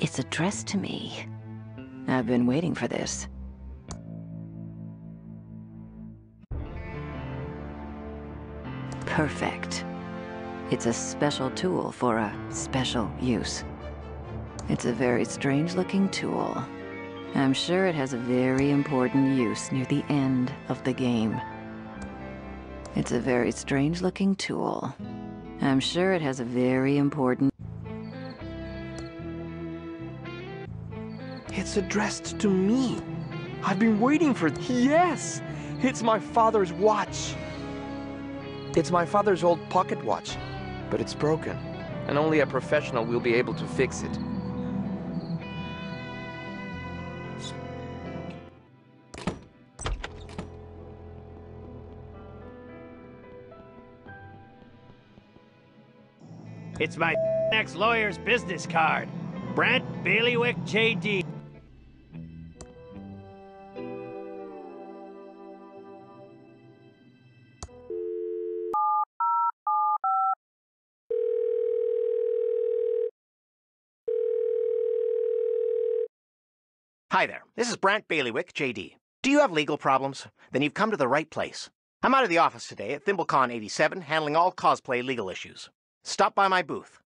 It's addressed to me. I've been waiting for this. Perfect. It's a special tool for a special use. It's a very strange-looking tool. I'm sure it has a very important use near the end of the game. It's a very strange-looking tool. I'm sure it has a very important... It's addressed to me. I've been waiting for... Yes! It's my father's watch. It's my father's old pocket watch, but it's broken, and only a professional will be able to fix it. It's my ex-lawyer's business card. Brent Bailiwick, J.D. Hi there, this is Brant Bailiwick, JD. Do you have legal problems? Then you've come to the right place. I'm out of the office today at ThimbleCon 87, handling all cosplay legal issues. Stop by my booth.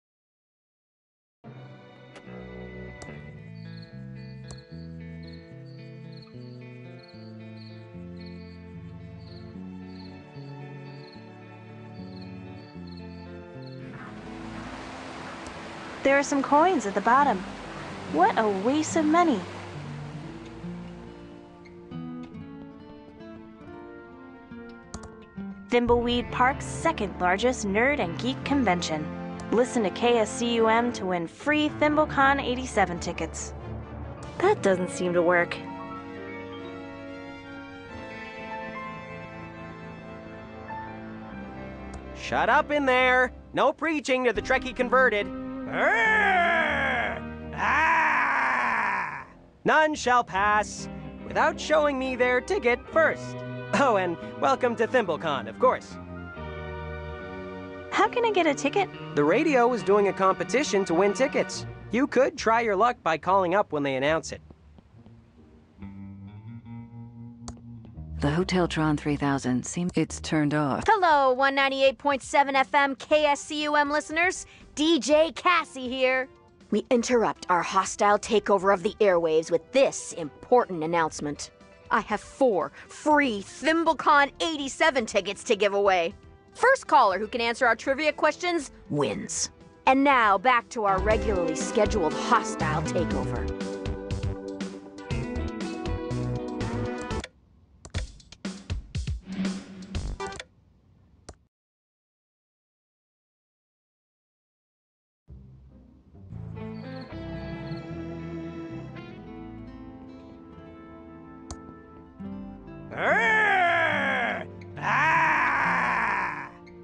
There are some coins at the bottom. What a waste of money. Thimbleweed Park's second largest nerd and geek convention. Listen to KSCUM to win free ThimbleCon 87 tickets. That doesn't seem to work. Shut up in there! No preaching to the Trekkie converted. None shall pass without showing me their ticket first. Oh, and welcome to ThimbleCon, of course. How can I get a ticket? The radio is doing a competition to win tickets. You could try your luck by calling up when they announce it. The Hoteltron 3000 seems it's turned off. Hello, 198.7 FM KSCUM listeners. DJ Cassie here. We interrupt our hostile takeover of the airwaves with this important announcement. I have 4 free ThimbleCon 87 tickets to give away. First caller who can answer our trivia questions wins. And now back to our regularly scheduled hostile takeover.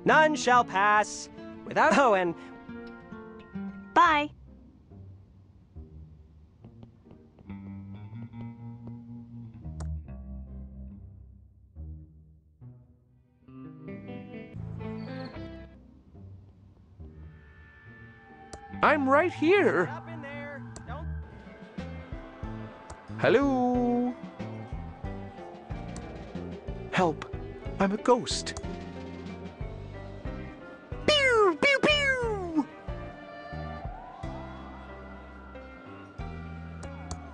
None shall pass without... Oh, and... Bye. I'm right here. Up in there. Don't... Hello? Help. I'm a ghost. Pew, pew, pew!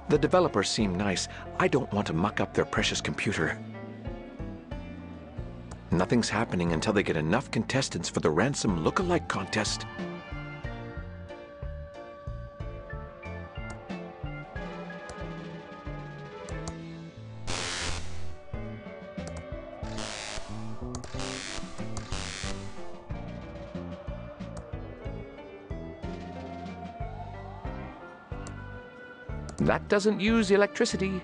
The developers seem nice. I don't want to muck up their precious computer. Nothing's happening until they get enough contestants for the ransom look-alike contest. That doesn't use electricity.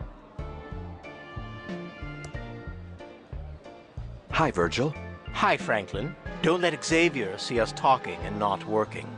Hi, Virgil. Hi, Franklin. Don't let Xavier see us talking and not working.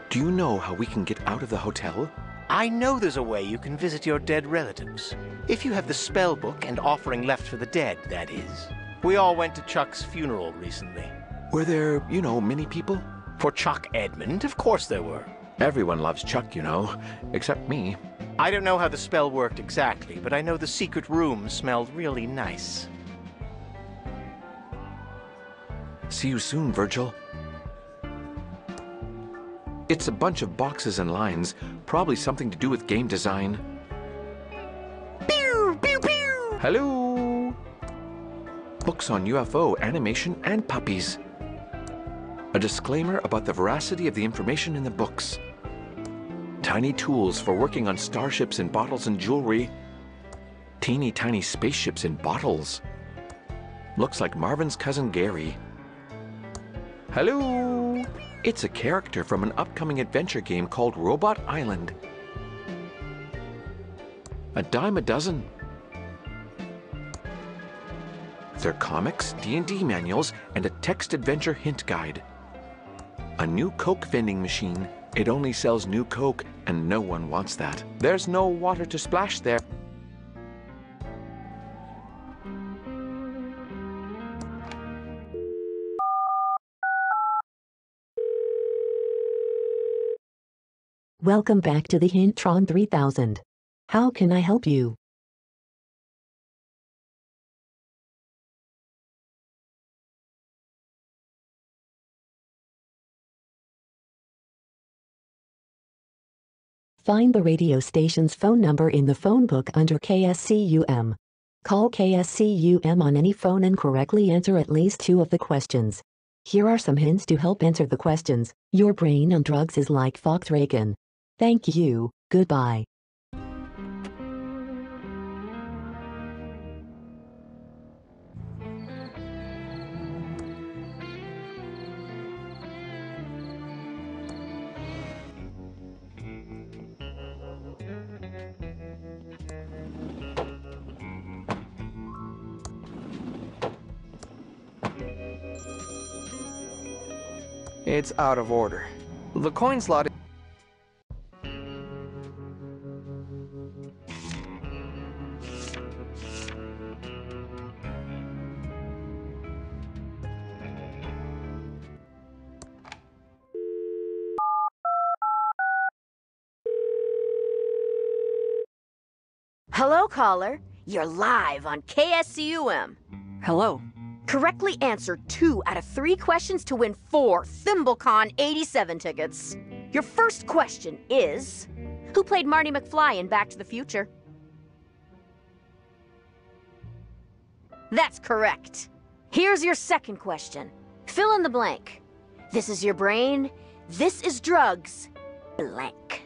Do you know how we can get out of the hotel? I know there's a way you can visit your dead relatives. If you have the spell book and offering left for the dead, that is. We all went to Chuck's funeral recently. Were there, many people? For Chuck Edmund, of course there were. Everyone loves Chuck, you know, except me. I don't know how the spell worked exactly, but I know the secret room smelled really nice. See you soon, Virgil. It's a bunch of boxes and lines, probably something to do with game design. Pew, pew, pew! Hello! Books on UFO, animation, and puppies. A disclaimer about the veracity of the information in the books. Tiny tools for working on starships in bottles and jewelry. Teeny tiny spaceships in bottles. Looks like Marvin's cousin Gary. Hello! It's a character from an upcoming adventure game called Robot Island. A dime a dozen. They're comics, D&D manuals, and a text adventure hint guide. A new Coke vending machine. It only sells new Coke, and no one wants that. There's no water to splash there. Welcome back to the Hintron 3000. How can I help you? Find the radio station's phone number in the phone book under KSCUM. Call KSCUM on any phone and correctly answer at least 2 of the questions. Here are some hints to help answer the questions. Your brain on drugs is like Volkswagen. Thank you. Goodbye. It's out of order. The coin slot. Hello, caller. You're live on KSCUM. Hello. Correctly answer 2 out of 3 questions to win 4 ThimbleCon 87 tickets. Your first question is, who played Marty McFly in Back to the Future? That's correct. Here's your second question. Fill in the blank. This is your brain. This is drugs. Blank.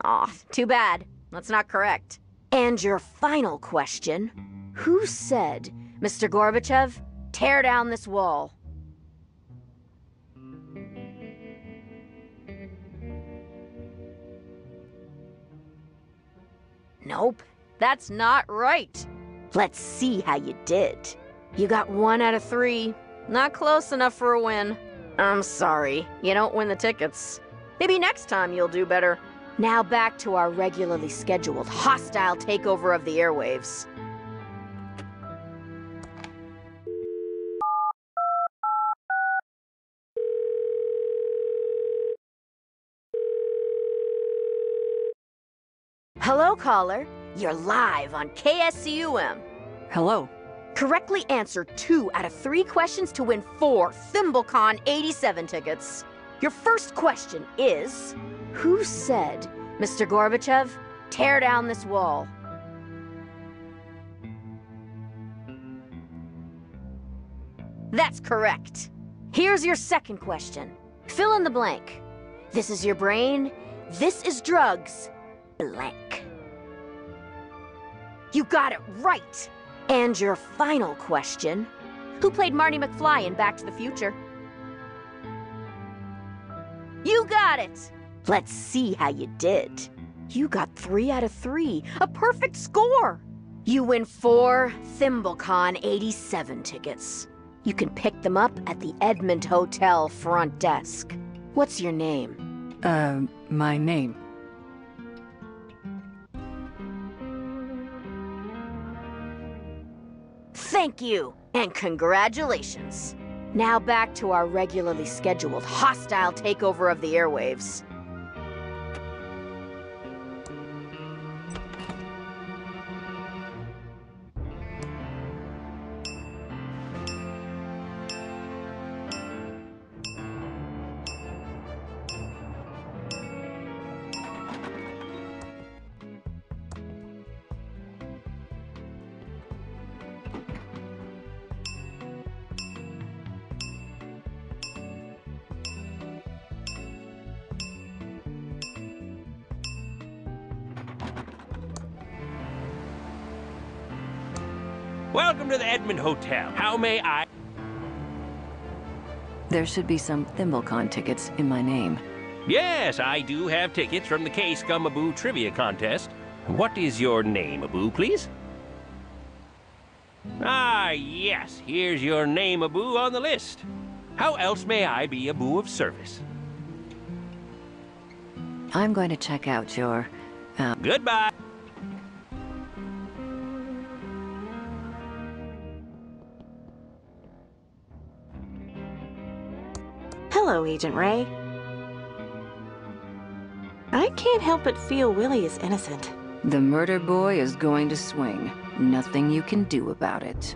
Aw, too bad. That's not correct. And your final question. Who said, Mr. Gorbachev, tear down this wall? Nope, that's not right. Let's see how you did. You got 1 out of 3. Not close enough for a win. I'm sorry, you don't win the tickets. Maybe next time you'll do better. Now back to our regularly scheduled hostile takeover of the airwaves. Hello, caller. You're live on KSCUM. Hello. Correctly answer 2 out of 3 questions to win 4 ThimbleCon 87 tickets. Your first question is, who said, Mr. Gorbachev, tear down this wall? That's correct. Here's your second question. Fill in the blank. This is your brain. This is drugs. Blank. You got it right. And your final question. Who played Marty McFly in Back to the Future? You got it. Let's see how you did. You got 3 out of 3. A perfect score. You win 4 ThimbleCon 87 tickets. You can pick them up at the Edmond Hotel front desk. What's your name? My name. Thank you, and congratulations. Now back to our regularly scheduled hostile takeover of the airwaves. Welcome to the Edmond Hotel. How may I? There should be some ThimbleCon tickets in my name. Yes, I do have tickets from the K-Scum-Aboo Trivia Contest. What is your name, Aboo, please? Ah, yes, here's your name, Aboo, on the list. How else may I be Aboo of service? I'm going to check out your, Goodbye. Hello, Agent Ray. I can't help but feel Willie is innocent. The murder boy is going to swing. Nothing you can do about it.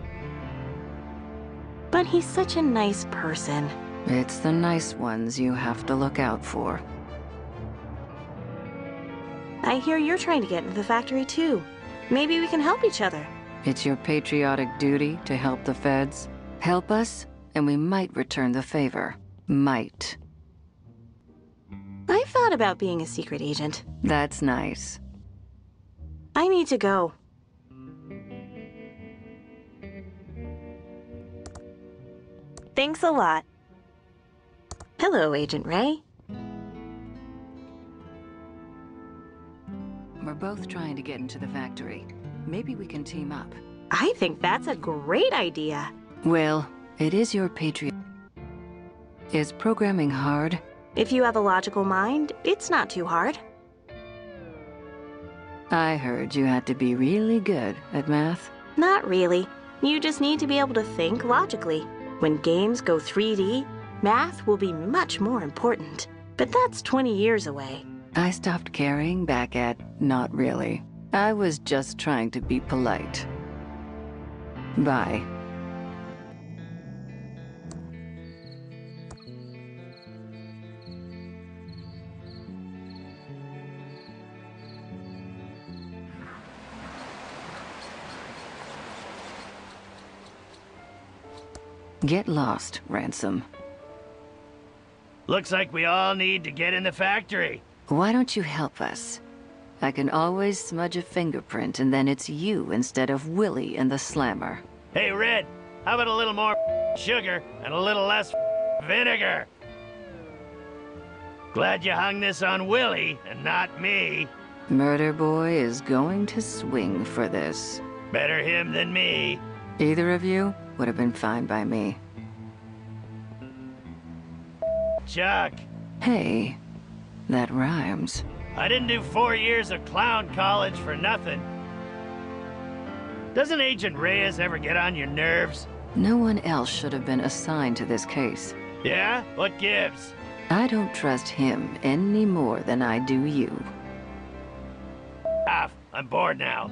But he's such a nice person. It's the nice ones you have to look out for. I hear you're trying to get into the factory too. Maybe we can help each other. It's your patriotic duty to help the feds. Help us, and we might return the favor. Might. I've thought about being a secret agent. That's nice. I need to go. Thanks a lot. Hello, Agent Ray. We're both trying to get into the factory. Maybe we can team up. I think that's a great idea. Well, it is your patriot. Is programming hard? If you have a logical mind, it's not too hard. I heard you had to be really good at math. Not really. You just need to be able to think logically. When games go 3D, math will be much more important. But that's 20 years away. I stopped caring back at not really. I was just trying to be polite. Bye. Get lost, Ransom. Looks like we all need to get in the factory. Why don't you help us? I can always smudge a fingerprint and then it's you instead of Willie and the slammer. Hey, Red, how about a little more sugar and a little less vinegar? Glad you hung this on Willie and not me. Murder Boy is going to swing for this. Better him than me. Either of you would have been fine by me. Chuck. Hey, that rhymes. I didn't do 4 years of clown college for nothing. Doesn't Agent Reyes ever get on your nerves? No one else should have been assigned to this case. Yeah? What gives? I don't trust him any more than I do you. Off. I'm bored now.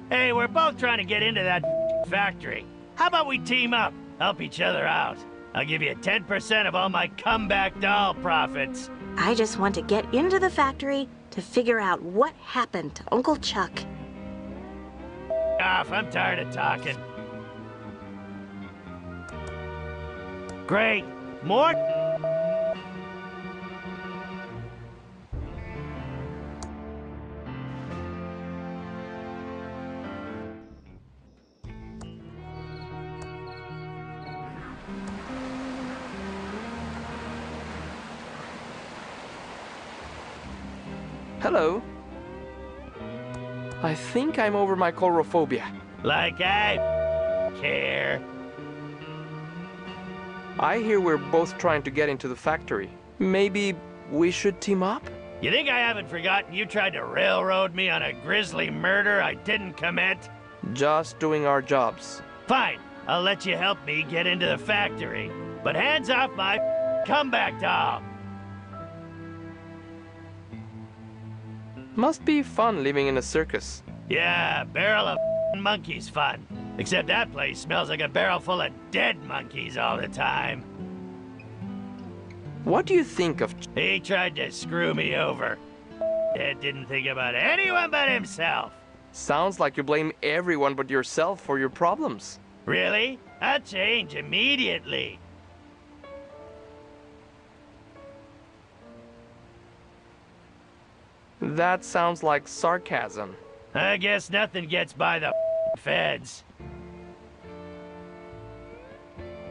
Hey, we're both trying to get into that factory. How about we team up? Help each other out. I'll give you 10% of all my comeback doll profits. I just want to get into the factory to figure out what happened to Uncle Chuck. Off. I'm tired of talking. Great. More? Hello. I think I'm over my coulrophobia. Like I care. I hear we're both trying to get into the factory. Maybe we should team up? You think I haven't forgotten you tried to railroad me on a grisly murder I didn't commit? Just doing our jobs. Fine, I'll let you help me get into the factory. But hands off my comeback doll. Must be fun living in a circus. Yeah, barrel of monkeys fun. Except that place smells like a barrel full of dead monkeys all the time. What do you think of... He tried to screw me over. Ed didn't think about anyone but himself. Sounds like you blame everyone but yourself for your problems. Really? I'll change immediately. That sounds like sarcasm. I guess nothing gets by the feds.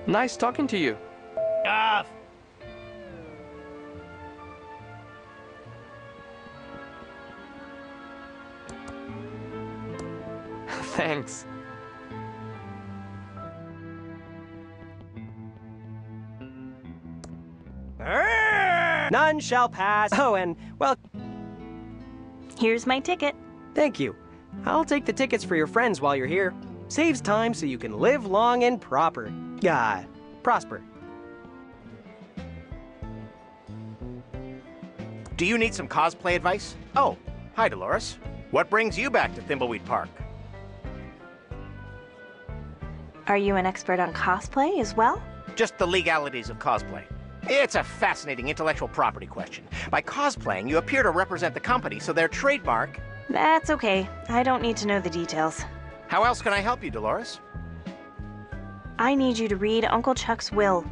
Nice talking to you. Off. Thanks. None shall pass. Oh, and, well... Here's my ticket. Thank you. I'll take the tickets for your friends while you're here. Saves time so you can live long and prosper. Do you need some cosplay advice? Oh, hi, Dolores. What brings you back to Thimbleweed Park? Are you an expert on cosplay as well? Just the legalities of cosplay. It's a fascinating intellectual property question. By cosplaying, you appear to represent the company, so their trademark... That's okay. I don't need to know the details. How else can I help you, Dolores? I need you to read Uncle Chuck's will.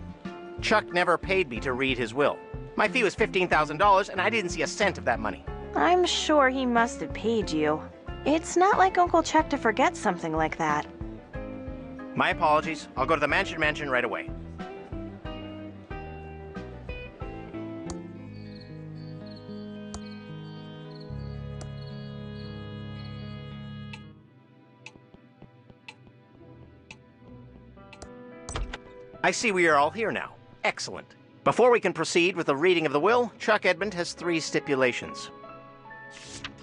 Chuck never paid me to read his will. My fee was $15,000, and I didn't see a cent of that money. I'm sure he must have paid you. It's not like Uncle Chuck to forget something like that. My apologies. I'll go to the mansion right away. I see we are all here now. Excellent. Before we can proceed with the reading of the will, Chuck Edmund has 3 stipulations.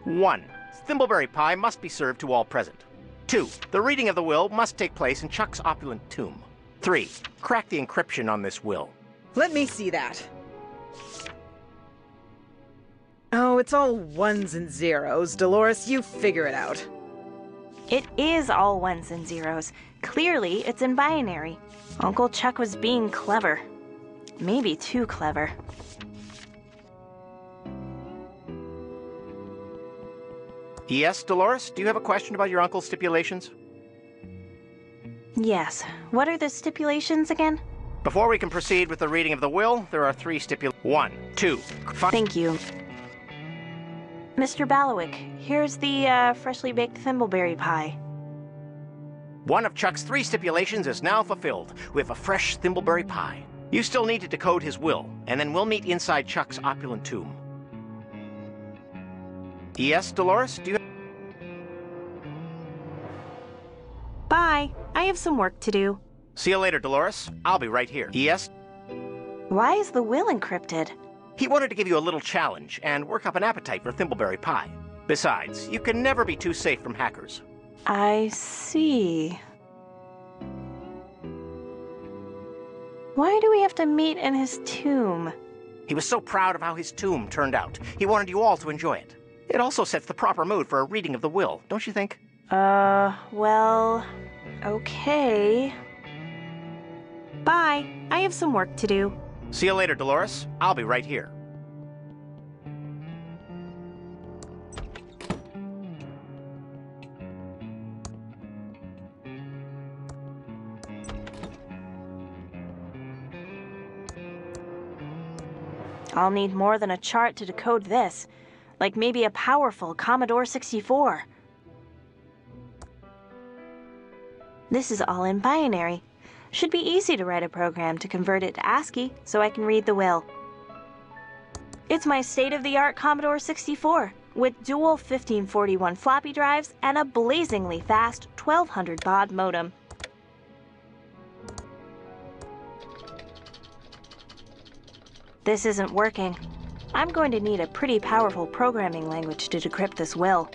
1. Thimbleberry pie must be served to all present. 2. The reading of the will must take place in Chuck's opulent tomb. 3. Crack the encryption on this will. Let me see that. Oh, it's all ones and zeros. Dolores, you figure it out. It is all ones and zeros. Clearly, it's in binary. Uncle Chuck was being clever. Maybe too clever. Yes, Dolores? Do you have a question about your uncle's stipulations? Yes. What are the stipulations again? Before we can proceed with the reading of the will, there are 3 stipulations. 1, 2, 5... Thank you. Mr. Balawick, here's the freshly baked thimbleberry pie. One of Chuck's 3 stipulations is now fulfilled. We have a fresh thimbleberry pie. You still need to decode his will, and then we'll meet inside Chuck's opulent tomb. Yes, Dolores? Do you... Bye. I have some work to do. See you later, Dolores. I'll be right here. Yes? Why is the will encrypted? He wanted to give you a little challenge and work up an appetite for thimbleberry pie. Besides, you can never be too safe from hackers. I see. Why do we have to meet in his tomb? He was so proud of how his tomb turned out. He wanted you all to enjoy it. It also sets the proper mood for a reading of the will, don't you think? Well, okay. Bye. I have some work to do. See you later, Dolores. I'll be right here. I'll need more than a chart to decode this. Like maybe a powerful Commodore 64. This is all in binary. Should be easy to write a program to convert it to ASCII so I can read the will. It's my state-of-the-art Commodore 64 with dual 1541 floppy drives and a blazingly fast 1200 baud modem. This isn't working. I'm going to need a pretty powerful programming language to decrypt this will.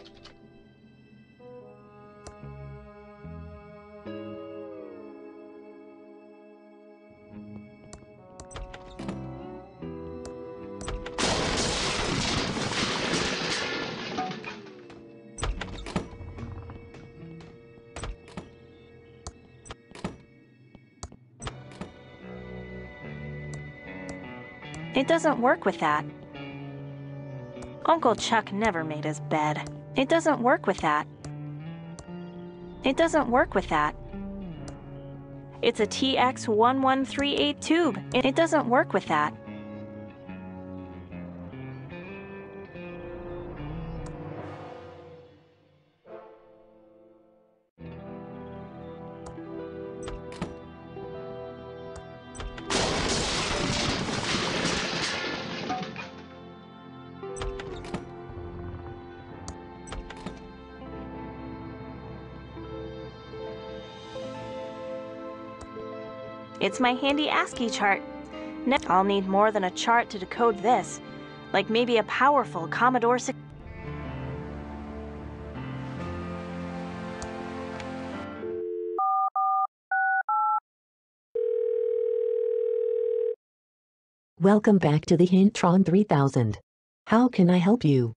It doesn't work with that. Uncle Chuck never made his bed. It doesn't work with that. It doesn't work with that. It's a TX1138 tube. It doesn't work with that. It's my handy ASCII chart. I'll need more than a chart to decode this. Like maybe a powerful Commodore 6. Welcome back to the Hintron 3000. How can I help you?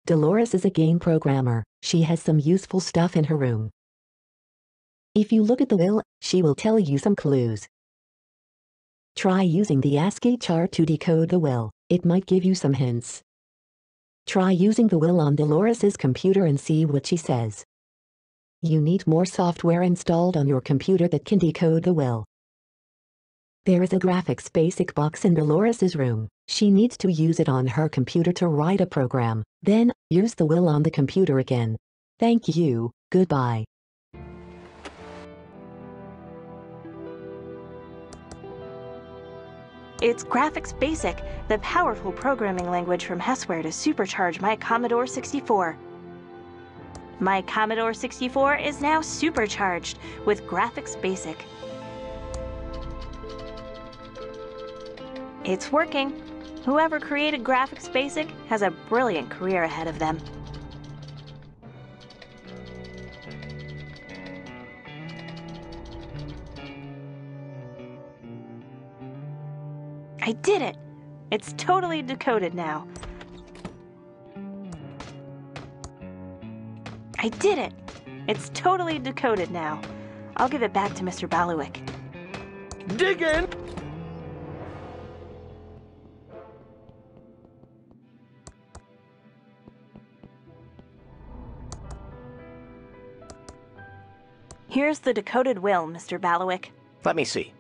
Dolores is a game programmer. She has some useful stuff in her room. If you look at the will, she will tell you some clues. Try using the ASCII chart to decode the will. It might give you some hints. Try using the will on Dolores's computer and see what she says. You need more software installed on your computer that can decode the will. There is a graphics basic box in Dolores's room. She needs to use it on her computer to write a program. Then, use the will on the computer again. Thank you, goodbye. It's Graphics Basic, the powerful programming language from Hesware to supercharge my Commodore 64. My Commodore 64 is now supercharged with Graphics Basic. It's working. Whoever created Graphics Basic has a brilliant career ahead of them. I did it! It's totally decoded now. I did it! It's totally decoded now. I'll give it back to Mr. Baluik. Dig in! Here's the decoded will, Mr. Baluik. Let me see.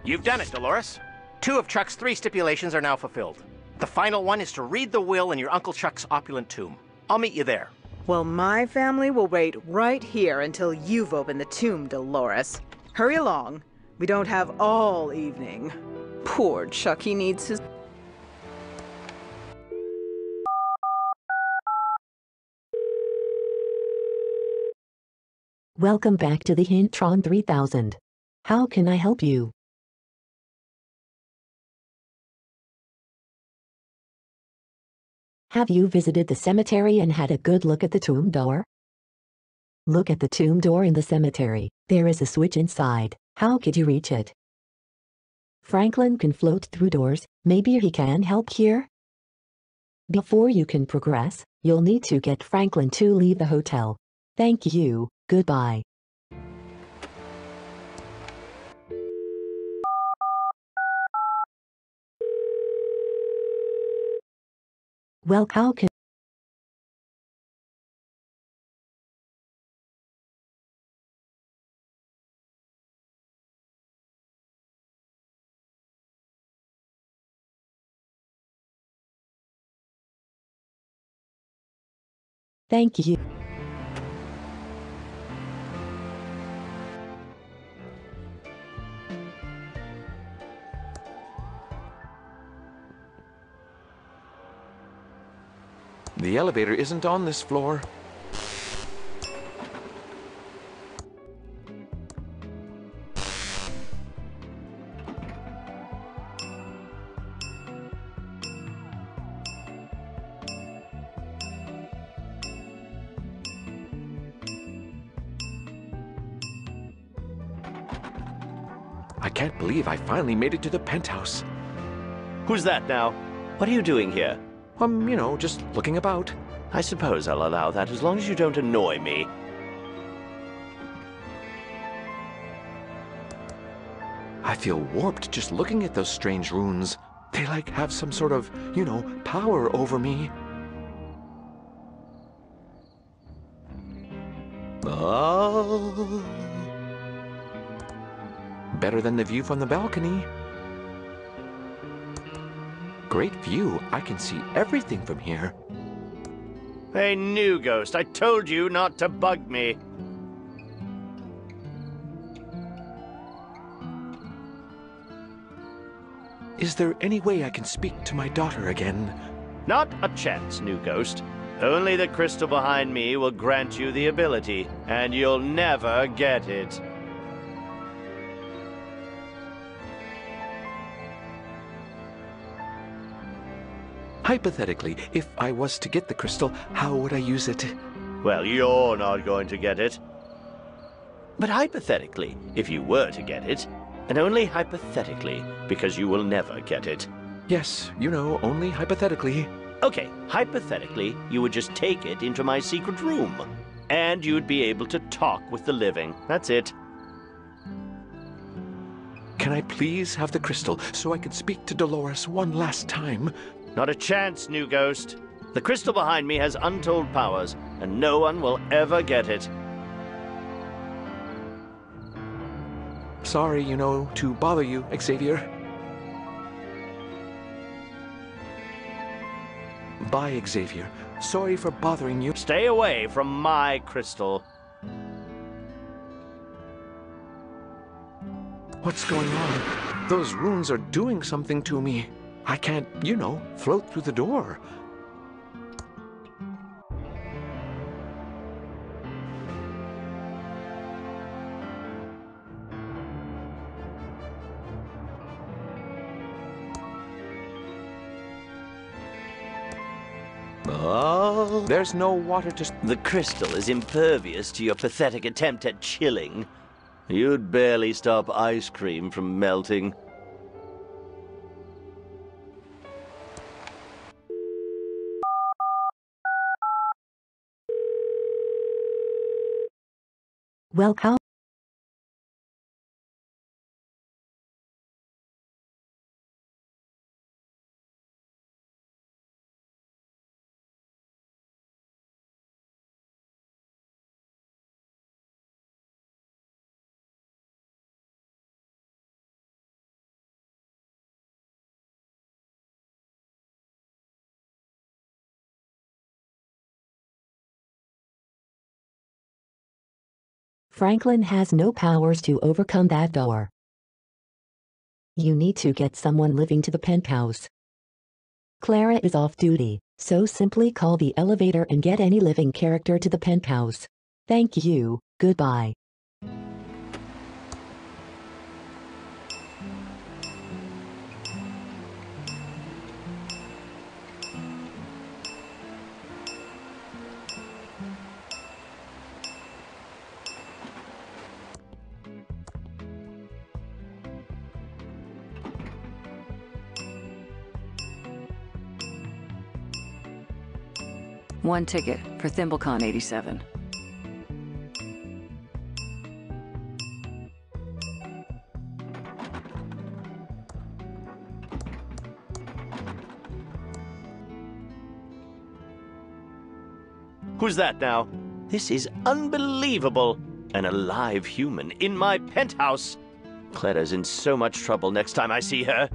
You've done it, Dolores. 2 of Chuck's 3 stipulations are now fulfilled. The final one is to read the will in your Uncle Chuck's opulent tomb. I'll meet you there. Well, my family will wait right here until you've opened the tomb, Dolores. Hurry along. We don't have all evening. Poor Chuck, he needs his... Welcome back to the Hintron 3000. How can I help you? Have you visited the cemetery and had a good look at the tomb door? Look at the tomb door in the cemetery. There is a switch inside. How could you reach it? Franklin can float through doors. Maybe he can help here? Before you can progress, you'll need to get Franklin to leave the hotel. Thank you. Goodbye. Well, how can... Thank you. The elevator isn't on this floor. I can't believe I finally made it to the penthouse. Who's that now? What are you doing here? Just looking about. I suppose I'll allow that as long as you don't annoy me. I feel warped just looking at those strange runes. They have some sort of, power over me. Oh. Better than the view from the balcony. Great view. I can see everything from here. Hey, new ghost, I told you not to bug me. Is there any way I can speak to my daughter again? Not a chance, new ghost. Only the crystal behind me will grant you the ability, and you'll never get it. Hypothetically, if I was to get the crystal, how would I use it? Well, you're not going to get it. But hypothetically, if you were to get it, and only hypothetically, because you will never get it. Yes, only hypothetically. Okay, hypothetically, you would just take it into my secret room, and you'd be able to talk with the living. That's it. Can I please have the crystal so I can speak to Dolores one last time? Not a chance, new ghost. The crystal behind me has untold powers, and no one will ever get it. Sorry, to bother you, Xavier. Bye, Xavier. Sorry for bothering you. Stay away from my crystal. What's going on? Those runes are doing something to me. I can't, float through the door. Oh, there's no water to... The crystal is impervious to your pathetic attempt at chilling. You'd barely stop ice cream from melting. Welcome. Franklin has no powers to overcome that door. You need to get someone living to the penthouse. Clara is off duty, so simply call the elevator and get any living character to the penthouse. Thank you, goodbye. One ticket for ThimbleCon 87. Who's that now? This is unbelievable. An alive human in my penthouse. Clara's in so much trouble next time I see her.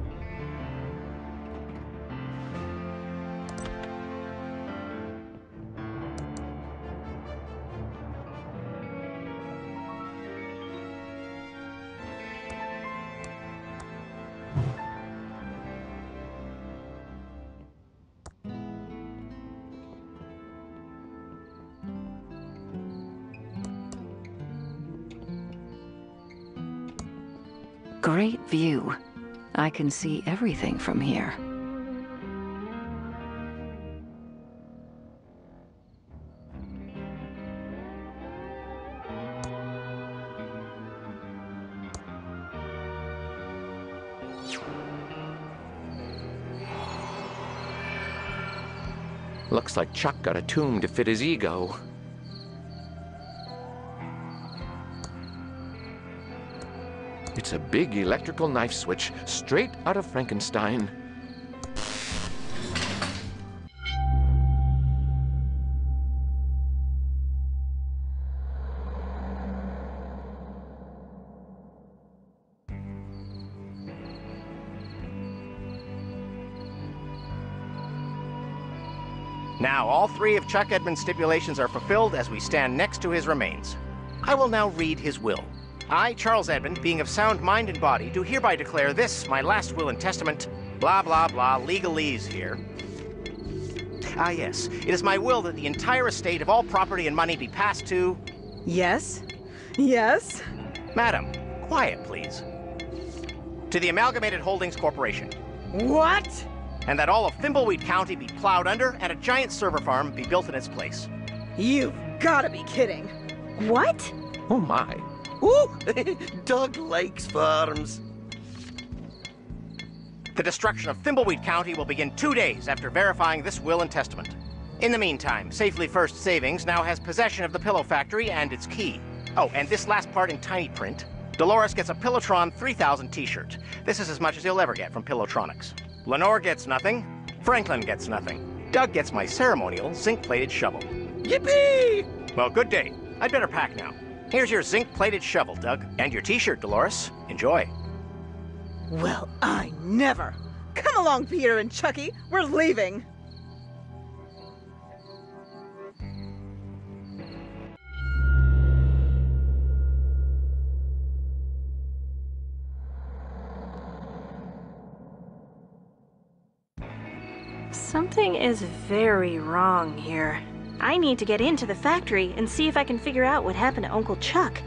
Great view. I can see everything from here. Looks like Chuck got a tomb to fit his ego. It's a big electrical knife switch, straight out of Frankenstein. Now, all three of Chuck Edmund's stipulations are fulfilled as we stand next to his remains. I will now read his will. I, Charles Edmund, being of sound mind and body, do hereby declare this, my last will and testament, blah, blah, blah, legalese here. Ah, yes. It is my will that the entire estate of all property and money be passed to... Yes? Yes? Madam, quiet, please. To the Amalgamated Holdings Corporation. What? And that all of Thimbleweed County be plowed under and a giant server farm be built in its place. You've gotta be kidding. What? Oh my. Ooh, Doug likes farms. The destruction of Thimbleweed County will begin 2 days after verifying this will and testament. In the meantime, Safely First Savings now has possession of the pillow factory and its key. Oh, and this last part in tiny print. Dolores gets a Pillowtron 3000 t-shirt. This is as much as he'll ever get from Pillowtronics. Lenore gets nothing. Franklin gets nothing. Doug gets my ceremonial zinc-plated shovel. Yippee! Well, good day. I'd better pack now. Here's your zinc-plated shovel, Doug. And your t-shirt, Dolores. Enjoy. Well, I never. Come along, Peter and Chucky. We're leaving. Something is very wrong here. I need to get into the factory and see if I can figure out what happened to Uncle Chuck.